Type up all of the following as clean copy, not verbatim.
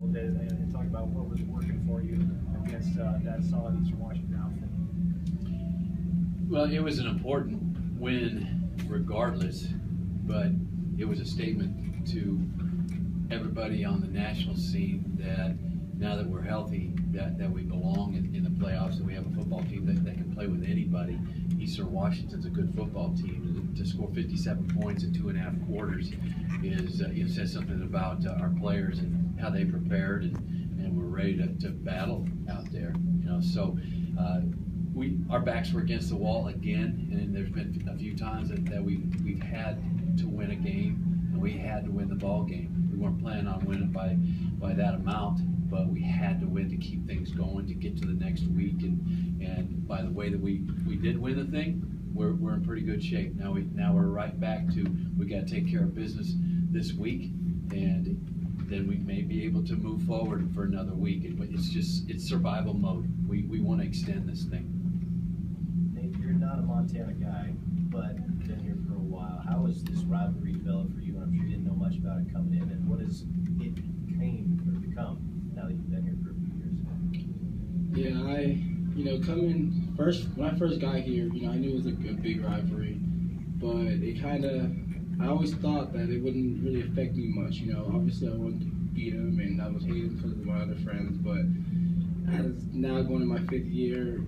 And talk about what was working for you against that solid Eastern Washington outfit. Well, it was an important win regardless, but it was a statement to everybody on the national scene that now that we're healthy, that we belong in the playoffs, and we have a football team that can play with anybody. Eastern Washington's a good football team. To score 57 points in 2.5 quarters is says something about our players and how they prepared and were ready to battle out there. So our backs were against the wall again, and there's been a few times that we've had to win a game, and we had to win the ball game. We weren't planning on winning by that amount, but we had to win to keep things going, to get to the next week. And by the way that we did win the thing, we're in pretty good shape. Now we're right back to we got to take care of business this week, and then we may be able to move forward for another week. But it's survival mode. We want to extend this thing. Nate, you're not a Montana guy, but you've been here for a while. How has this rivalry developed for you? And I'm sure you didn't know much about it coming in. And what has it become now that you've been here for a few years? Yeah, when I first got here, I knew it was a big rivalry, but I always thought that it wouldn't really affect me much. Obviously I wanted to beat him, and I was hating because of my other friends, but as now going to my 5th year,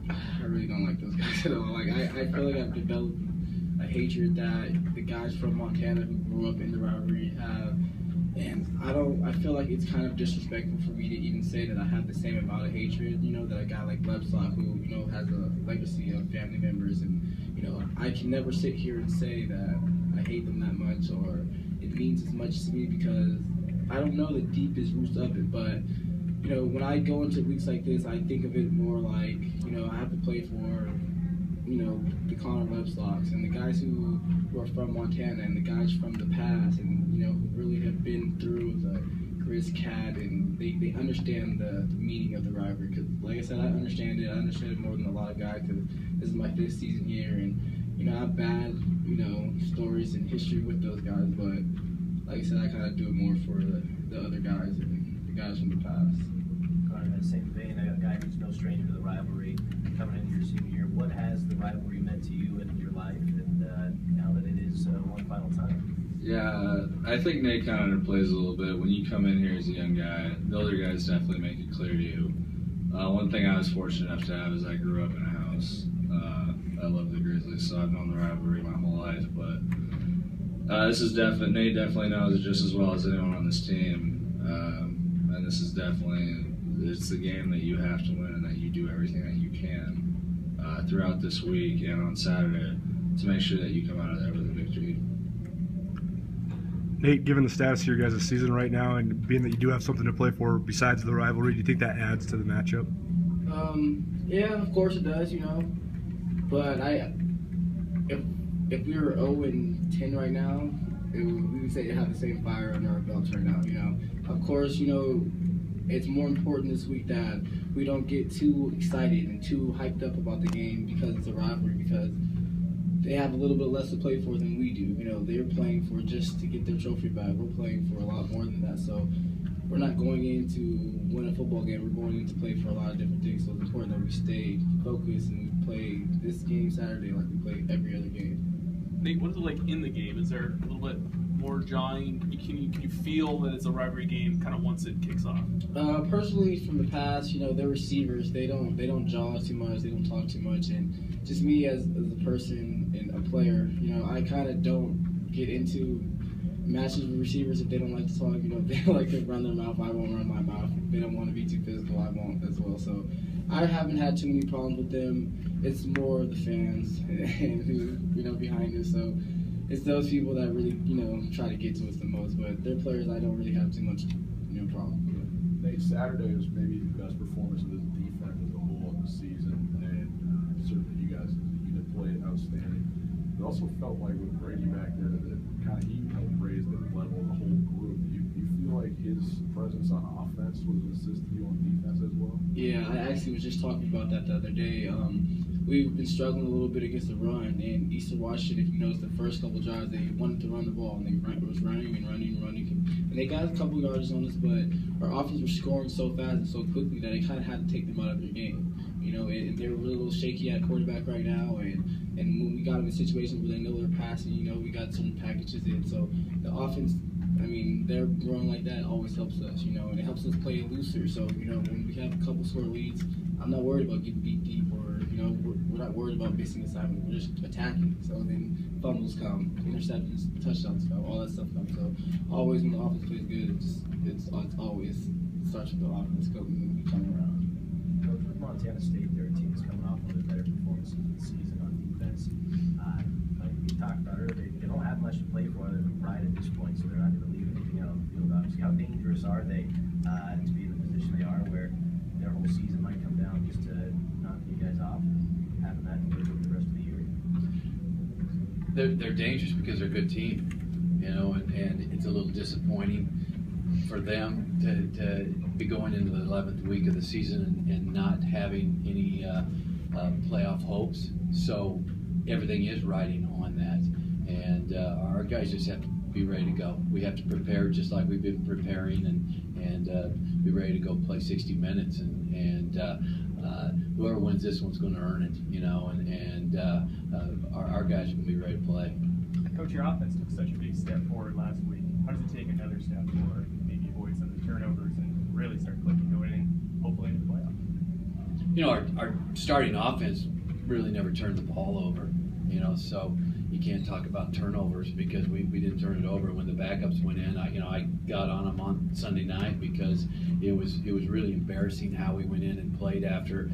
I really don't like those guys at all. I feel like I've developed a hatred that the guys from Montana who grew up in the rivalry have. And I feel like it's kind of disrespectful for me to even say that I have the same amount of hatred, that a guy like Lebslot who, has a legacy of family members. And, I can never sit here and say that I hate them that much or it means as much to me, because I don't know the deepest roots of it. But, when I go into weeks like this, I think of it more like, I have to play for, the Connor Lebslots and the guys who are from Montana and the guys from the past and, who really have been through the Griz Cat, and they understand the meaning of the rivalry. Because, like I said, I understand it. I understand it more than a lot of guys, because this is my 5th season here, and, I have bad, stories and history with those guys. But, like I said, I kind of do it more for the other guys and the guys from the past. In that same vein, a guy who's no stranger to the rivalry coming into your senior year, what has the rivalry meant to you and your life, and now that it is one final time? Yeah, I think Nate kind of underplays a little bit. When you come in here as a young guy, the older guys definitely make it clear to you. One thing I was fortunate enough to have is I grew up in a house. I love the Grizzlies, so I've known the rivalry my whole life. But this is Nate definitely knows it just as well as anyone on this team. And this is it's the game that you have to win, and that you do everything that you can throughout this week and on Saturday to make sure that you come out of there with a victory. Nate, given the status of your guys' season right now, and being that you do have something to play for besides the rivalry, do you think that adds to the matchup? Yeah, of course it does, But if we were 0-10 right now, we would say to have the same fire under our belts right now. Of course, it's more important this week that we don't get too excited and too hyped up about the game because it's a rivalry, because they have a little bit less to play for than we do. They're playing for just to get their trophy back. We're playing for a lot more than that. So we're not going in to win a football game. We're going in to play for a lot of different things. So it's important that we stay focused and we play this game Saturday like we play every other game. Nate, what is it like in the game? Is there a little bit more jawing? Can you feel that it's a rivalry game kind of once it kicks off? Personally, from the past, their receivers, they don't jaw too much, they don't talk too much, and just me as a person and a player, I kind of don't get into matches with receivers if they don't like to talk. If they like to run their mouth, I won't run my mouth. If they don't want to be too physical, I won't as well. So I haven't had too many problems with them. It's more the fans and who behind us. So it's those people that really try to get to us the most. But their players, I don't really have too much problem with. Nate, Saturday was maybe the best performance of the defense as a whole of the season, and certainly you guys as a unit played outstanding. It also felt like with Brady back there that kind of he helped raise the level of the whole group. Do you feel like his presence on offense was assisting you on defense as well? Yeah, I actually was just talking about that the other day. we've been struggling a little bit against the run. And Eastern Washington, if you notice, the first couple drives they wanted to run the ball, and they was running, and they got a couple yards on us. But our offense was scoring so fast and so quickly that it kind of had to take them out of their game. And they're really a little shaky at quarterback right now. And when we got them in situations where they know they're passing, we got some packages in. So the offense, they're growing like that always helps us, and it helps us play looser. So, when we have a couple score leads, I'm not worried about getting beat deep or, we're not worried about missing assignment. We're just attacking. So then fumbles come, interceptions, touchdowns come, all that stuff comes. So always when the offense plays good, it's always starts with the offense coming around. Coach, with Montana State, their team is coming off one of the better performances of the season on defense. Like we talked about earlier, they don't have much to play for other than pride at this point, so they're not going to leave anything out on the field. Obviously, how dangerous are they to be in the position they are, where their whole season might come down just to knock you guys off, having that for the rest of the year? They're dangerous because they're a good team, and it's a little disappointing for them to be going into the 11th week of the season and not having any playoff hopes. So everything is riding on that, and our guys just have to be ready to go. We have to prepare just like we've been preparing, and be ready to go play 60 minutes. And whoever wins this one's going to earn it, and our guys are going to be ready to play. Coach, your offense took such a big step forward last week. How does it take another step forward, maybe avoid some of the turnovers and really start clicking, going in, hopefully into the playoffs? Our starting offense really never turned the ball over, so you can't talk about turnovers because we didn't turn it over. When the backups went in, I got on them on Sunday night because it was really embarrassing how we went in and played after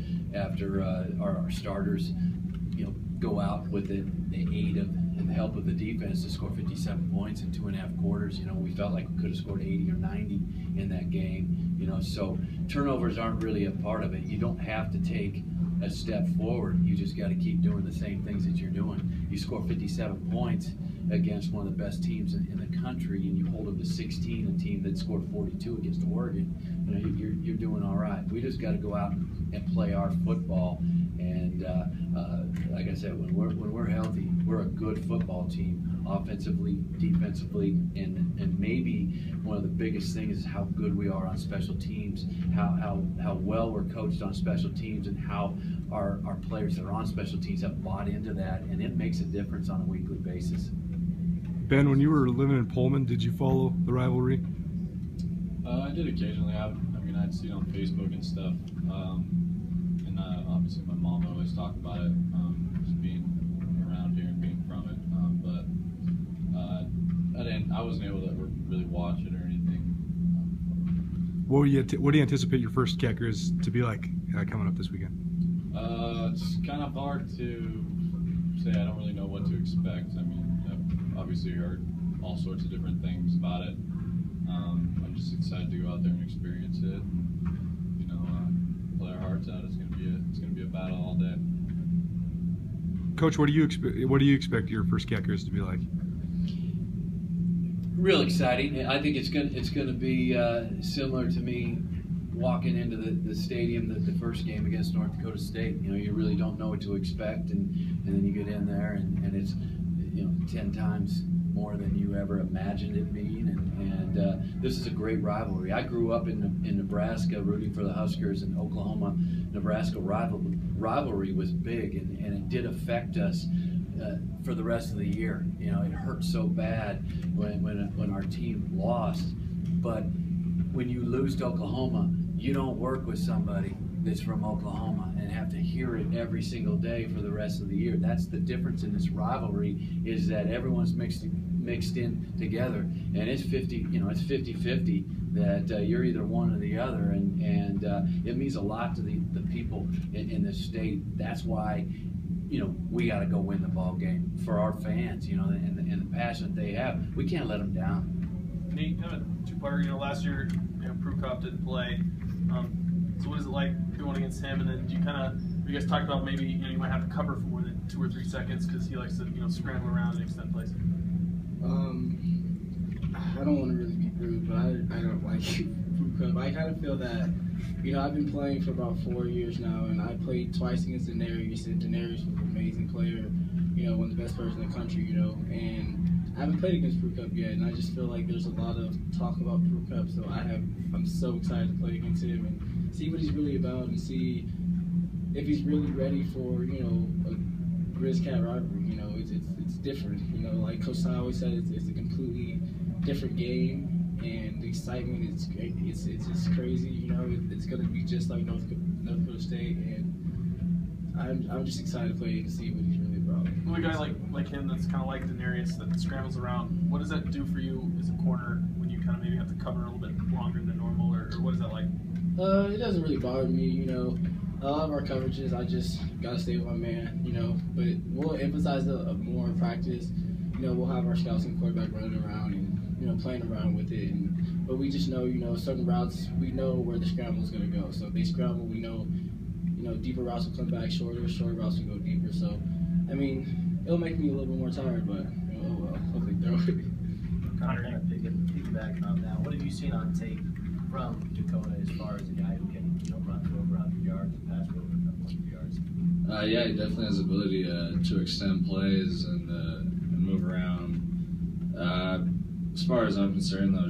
our starters, go out with the aid of and the help of the defense to score 57 points in 2.5 quarters. We felt like we could have scored 80 or 90 in that game. So turnovers aren't really a part of it. You don't have to take a step forward. You just got to keep doing the same things that you're doing. You score 57 points against one of the best teams in the country, and you hold them to 16, a team that scored 42 against Oregon. You're doing all right. We just got to go out and play our football. And like I said, when we're healthy, we're a good football team, offensively, defensively, and maybe one of the biggest things is how good we are on special teams, how well we're coached on special teams, and how our players that are on special teams have bought into that, and it makes a difference on a weekly basis. Ben, when you were living in Pullman, did you follow the rivalry? I did occasionally. I'd see it on Facebook and stuff. And obviously my mom would always talk about it, just being around here and being from it. I wasn't able to really watch it or anything. What do you anticipate your first Cat-Griz to be like coming up this weekend? It's kind of hard to say. I don't really know what to expect. I've obviously heard all sorts of different things about it. I'm just excited to go out there and experience it. And, play our hearts out. It's gonna be a battle all day. Coach, what do you expect your first Cat-Griz to be like? Real exciting. I think it's going to be similar to me walking into the stadium the first game against North Dakota State. You really don't know what to expect, and then you get in there and it's 10 times more than you ever imagined it being, and this is a great rivalry. I grew up in Nebraska rooting for the Huskers, and Oklahoma-Nebraska rivalry was big, and it did affect us for the rest of the year. It hurt so bad when our team lost, but when you lose to Oklahoma, you don't work with somebody that's from Oklahoma and have to hear it every single day for the rest of the year. That's the difference in this rivalry, is that everyone's mixed in together, and it's 50-50 that you're either one or the other, and it means a lot to the people in this state. That's why we got to go win the ball game for our fans, and the passion they have. We can't let them down. Nate, kind of two-parter. Last year, Prukop didn't play. So what is it like going against him? And then you guys talked about maybe you might have to cover for more than 2 or 3 seconds because he likes to scramble around and extend plays. I don't want to really be rude, but I don't like Prukop. I kind of feel that I've been playing for about 4 years now, and I played twice against Daenerys, and Daenerys was an amazing player, one of the best players in the country, and I haven't played against Prukop yet, and I just feel like there's a lot of talk about Prukop, so I'm so excited to play against him and see what he's really about and see if he's really ready for, a Grizz-Cat rivalry. It's different, like Coach Ty always said, it's a completely different game. And the excitement is just crazy, it's going to be just like North Dakota State, and I'm just excited to play and see what he's really about. Well, a guy like him that's kind of like Daenerys that scrambles around, what does that do for you as a corner when you kind of maybe have to cover a little bit longer than normal, or what is that like? It doesn't really bother me, a lot of our coverages, I just got to stay with my man, but we'll emphasize it more in practice. We'll have our scouts and quarterback running around and playing around with it, but we just know, certain routes, we know where the scramble is going to go. So if they scramble, we know, deeper routes will come back shorter routes will go deeper. So, it'll make me a little bit more tired, but, oh well, hopefully throw it. Kind of piggybacking on that, what have you seen on tape from Dakota as far as a guy who can, run for over 100 yards and pass for over 100 yards? Yeah, he definitely has the ability to extend plays and move around. As far as I'm concerned, though,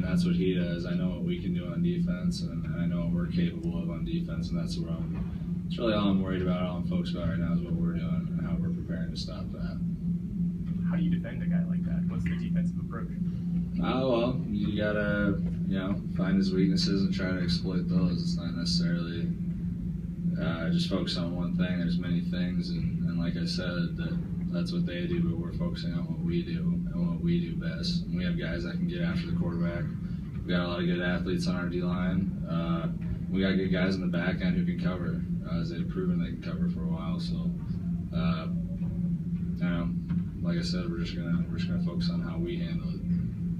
that's what he does. I know what we can do on defense, and I know what we're capable of on defense, and that's really all I'm worried about, all I'm focused about right now is what we're doing and how we're preparing to stop that. How do you defend a guy like that? What's the defensive approach? Well, you gotta, find his weaknesses and try to exploit those. It's not necessarily just focus on one thing. There's many things, and like I said, that's what they do, but we're focusing on what we do and what we do best. And we have guys that can get after the quarterback. We got a lot of good athletes on our D-line. We got good guys in the back end who can cover, as they've proven they can cover for a while. So, like I said, we're just gonna focus on how we handle it.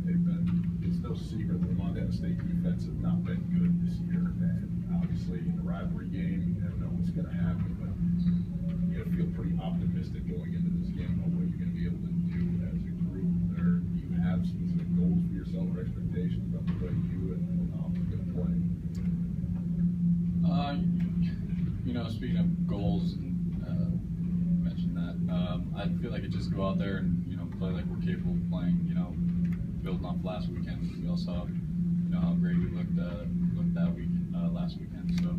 Hey Ben, it's no secret the Montana State defense has not been good this year, and obviously in the rivalry game, you never know what's going to happen, but you got to feel pretty optimistic going into this game about what you're going to be able to do as a group. Or do you have specific goals for yourself or expectations about the way you and Tom are going to play? Speaking of goals, mentioned that. I feel like it just go out there and play like we're capable of playing. Building off last weekend, we all saw how great we looked that week last weekend. So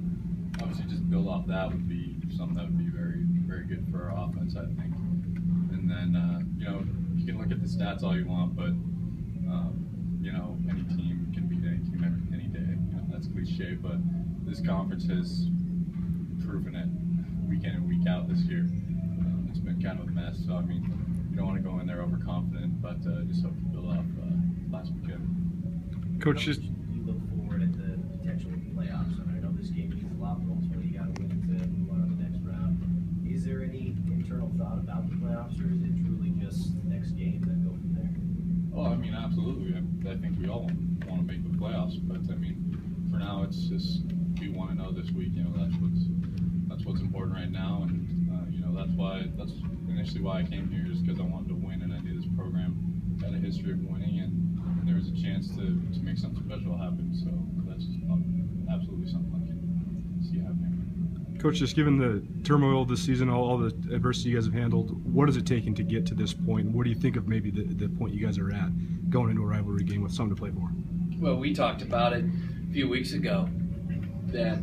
obviously, just build off that would be something that would be very, very good for our offense, I think. And then you can look at the stats all you want, but any team can beat any team any day. That's cliche, but this conference has proven it week in and week out this year. It's been kind of a mess. So you don't want to go in there overconfident, but just hope to build off last weekend. Coach, just you look forward at the potential playoffs. I know this game means a lot, but ultimately you got to win to move on to the next round. Is there any internal thought about the playoffs, or is it truly just next game and then go from there? Oh, absolutely. I think we all want to make the playoffs, but for now it's just we want to know this week. That's what's important right now, and that's initially why I came here, is because I wanted to win, and I knew this program had a history of winning, and there was a chance to make something special happen. So that's absolutely something I can see happening. Coach, just given the turmoil this season, all the adversity you guys have handled, what is it taking to get to this point? What do you think of maybe the point you guys are at going into a rivalry game with something to play for? Well, we talked about it a few weeks ago that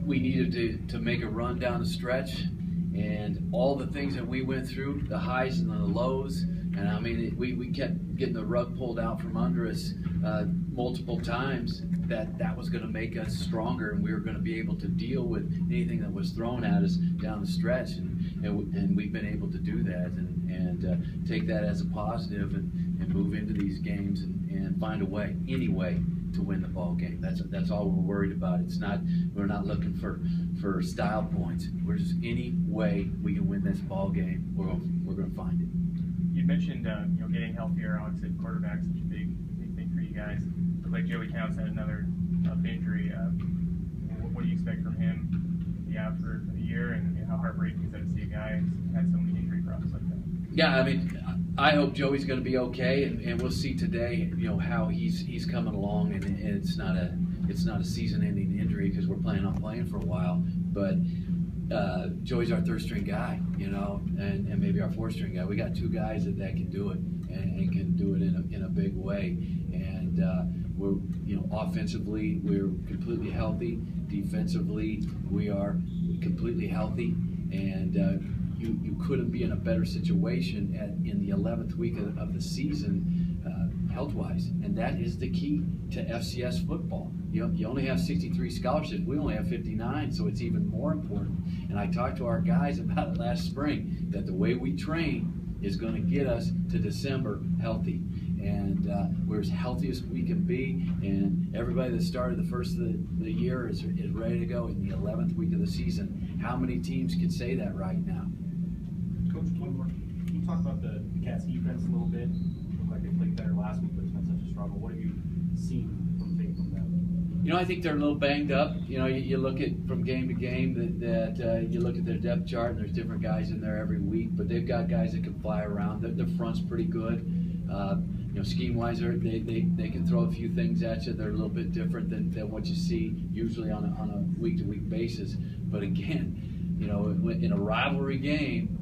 we needed to make a run down the stretch, and all the things that we went through, the highs and the lows, and we kept getting the rug pulled out from under us multiple times, that was going to make us stronger, and we were going to be able to deal with anything that was thrown at us down the stretch, and we've been able to do that and take that as a positive and move into these games and find a way, any way, to win the ball game. That's all we're worried about. We're not looking for style points. We're just any way we can win this ball game, we're going to find it. You mentioned getting healthier. Obviously, quarterback's such a big thing for you guys. Looked like Joey Counts had another injury. What do you expect from him? Be out for the year, and how heartbreaking is that to see a guy who's had so many injury problems like that? Yeah, I hope Joey's going to be okay, and we'll see today, how he's coming along, and it's not a season-ending injury because we're planning on playing for a while. But Joey's our third-string guy, and maybe our fourth-string guy. We got two guys that can do it and can do it in a big way. And we're offensively we're completely healthy. Defensively we are completely healthy, and you couldn't be in a better situation in the 11th week of the season health-wise, and that is the key to FCS football. You only have 63 scholarships. We only have 59, so it's even more important. And I talked to our guys about it last spring, that the way we train is going to get us to December healthy. And we're as healthy as we can be, and everybody that started the first of the year is ready to go in the 11th week of the season. How many teams can say that right now? Coach, can you talk about the Cats defense a little bit? Looked like they played better last week, but it's been such a struggle. What have you seen from them? I think they're a little banged up. You look at from game to game that you look at their depth chart, and there's different guys in there every week, but they've got guys that can fly around. Their front's pretty good. Scheme-wise, they can throw a few things at you. They're a little bit different than what you see usually on a week-to-week basis. But again, in a rivalry game,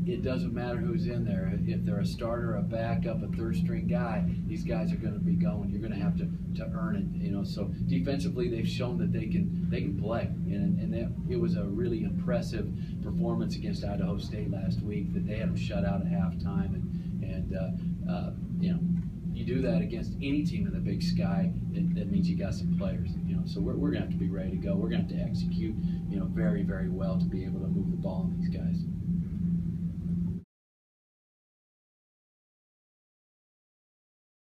it doesn't matter who's in there. If they're a starter, a backup, a third-string guy, these guys are going to be going. You're going to have to earn it. So defensively, they've shown that they can play, and it was a really impressive performance against Idaho State last week. That they had them shut out at halftime, and you do that against any team in the Big Sky, that means you got some players. So we're going to have to be ready to go. We're going to have to execute, very, very well to be able to move the ball on these guys.